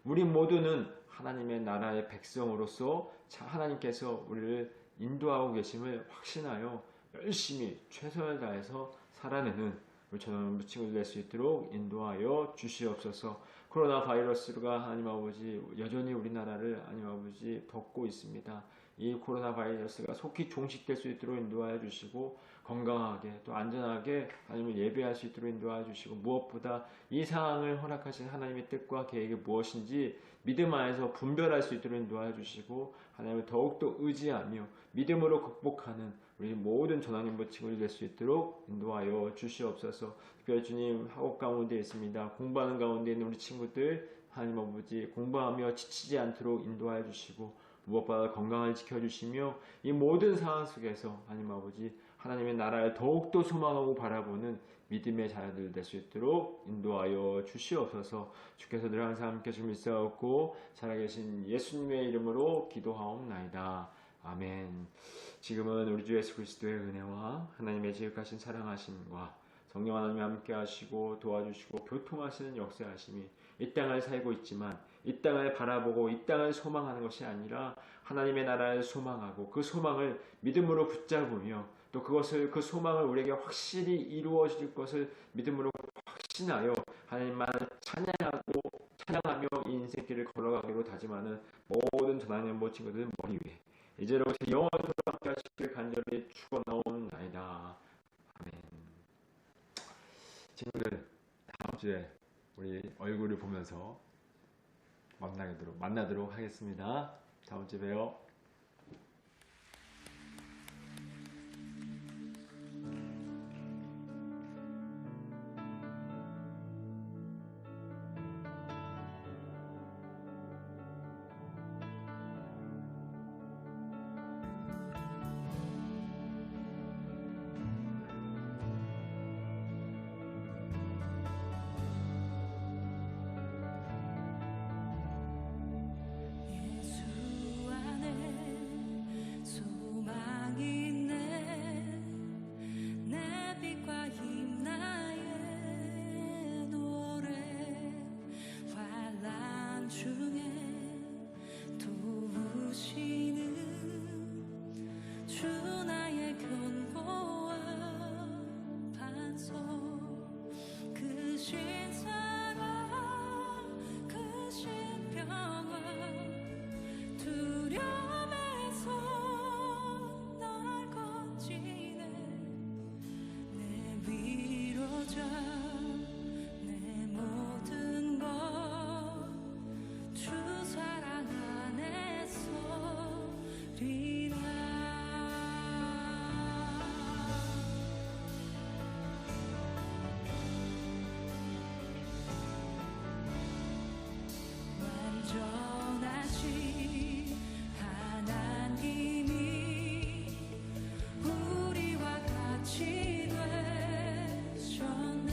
우리 모두는 하나님의 나라의 백성으로서 하나님께서 우리를 인도하고 계심을 확신하여 열심히 최선을 다해서 살아내는 우리 전원 친구들 될 수 있도록 인도하여 주시옵소서. 코로나 바이러스가 하나님 아버지 여전히 우리나라를 하나님 아버지 덮고 있습니다. 이 코로나 바이러스가 속히 종식될 수 있도록 인도하여 주시고, 건강하게 또 안전하게 하나님을 예배할 수 있도록 인도하여 주시고, 무엇보다 이 상황을 허락하신 하나님의 뜻과 계획이 무엇인지 믿음 안에서 분별할 수 있도록 인도하여 주시고, 하나님을 더욱더 의지하며 믿음으로 극복하는 우리 모든 전하님부 친구들 될 수 있도록 인도하여 주시옵소서. 특별히 주님, 학업 가운데 있습니다. 공부하는 가운데 있는 우리 친구들 하나님 아버지 공부하며 지치지 않도록 인도하여 주시고, 무엇보다 건강을 지켜주시며 이 모든 상황 속에서 하나님 아버지 하나님의 나라를 더욱더 소망하고 바라보는 믿음의 자녀들 될 수 있도록 인도하여 주시옵소서. 주께서 늘 항상 함께 주 믿사옵고 살아계신 예수님의 이름으로 기도하옵나이다. 아멘. 지금은 우리 주 예수 그리스도의 은혜와 하나님의 지극하신 사랑하심과 성령 하나님이 함께 하시고 도와주시고 교통하시는 역사하심이 이 땅을 살고 있지만 이 땅을 바라보고 이 땅을 소망하는 것이 아니라 하나님의 나라를 소망하고 그 소망을 믿음으로 붙잡으며 또 그 소망을 우리에게 확실히 이루어질 것을 믿음으로 확신하여 하나님만 찬양하며 이 인생길을 걸어가기로 다짐하는 모든 전하는 친구들 머리 위에 이제로부터 영원토록 함께 하시길 간절히 축원하옵나이다. 아멘. 친구들, 다음 주에 우리 얼굴을 보면서 만나도록 하겠습니다. 다음 주에 봬요. 예수 안에 완전하신 하나님이 우리와 같이 되셨네.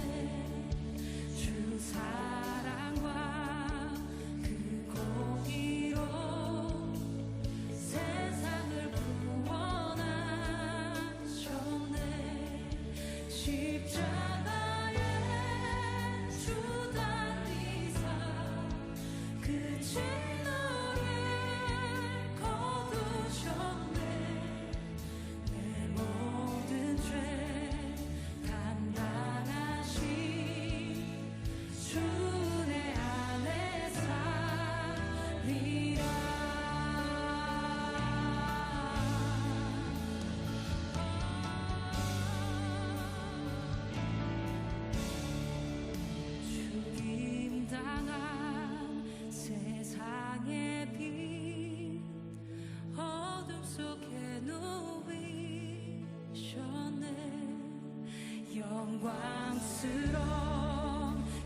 주 사랑과 그 공의로 세상을 구원하셨네. 십자가에 주 달리사 그 진노를 거두셨네. 내 모든 죄 단단하신 주내 안에 살리라. 죽임당한 세상의 빛 어둠 속에 누이셨네. 영광스러운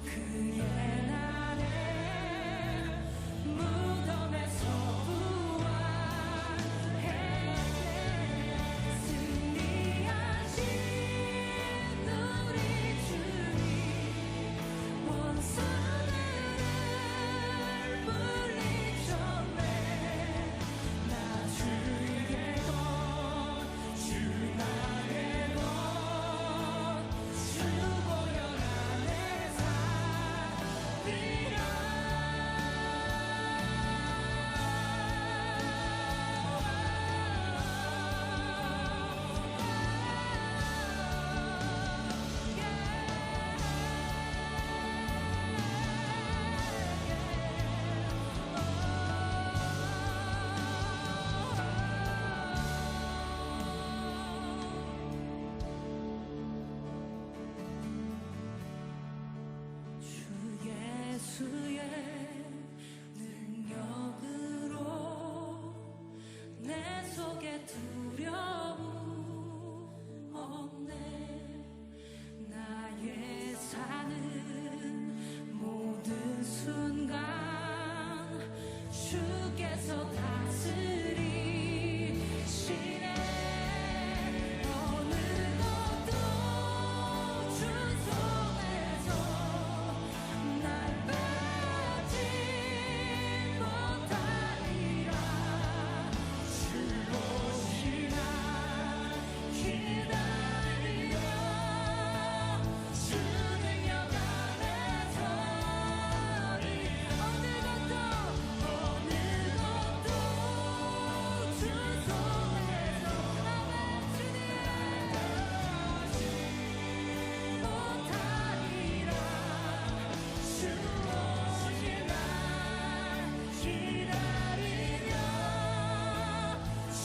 그의 날에 무덤에서 부활했네. 승리하신 우리 주님 원수들을 물리쳤네. 나 주의 것 주 나의 것 주 보혈 안에 살리라. 주 예수의 능력으로 내 속에 두려움 없네. 나의 사는 모든 순간 주께서 다스리시네. 어느 것도 주 손에서 날 빼지 못하리라. 주 오시나 기다리며 주 능력 안에 서리. 어느 것도 주 손에서 아멘 주님 빼지 못하리라. 주 오시나 기다리며 주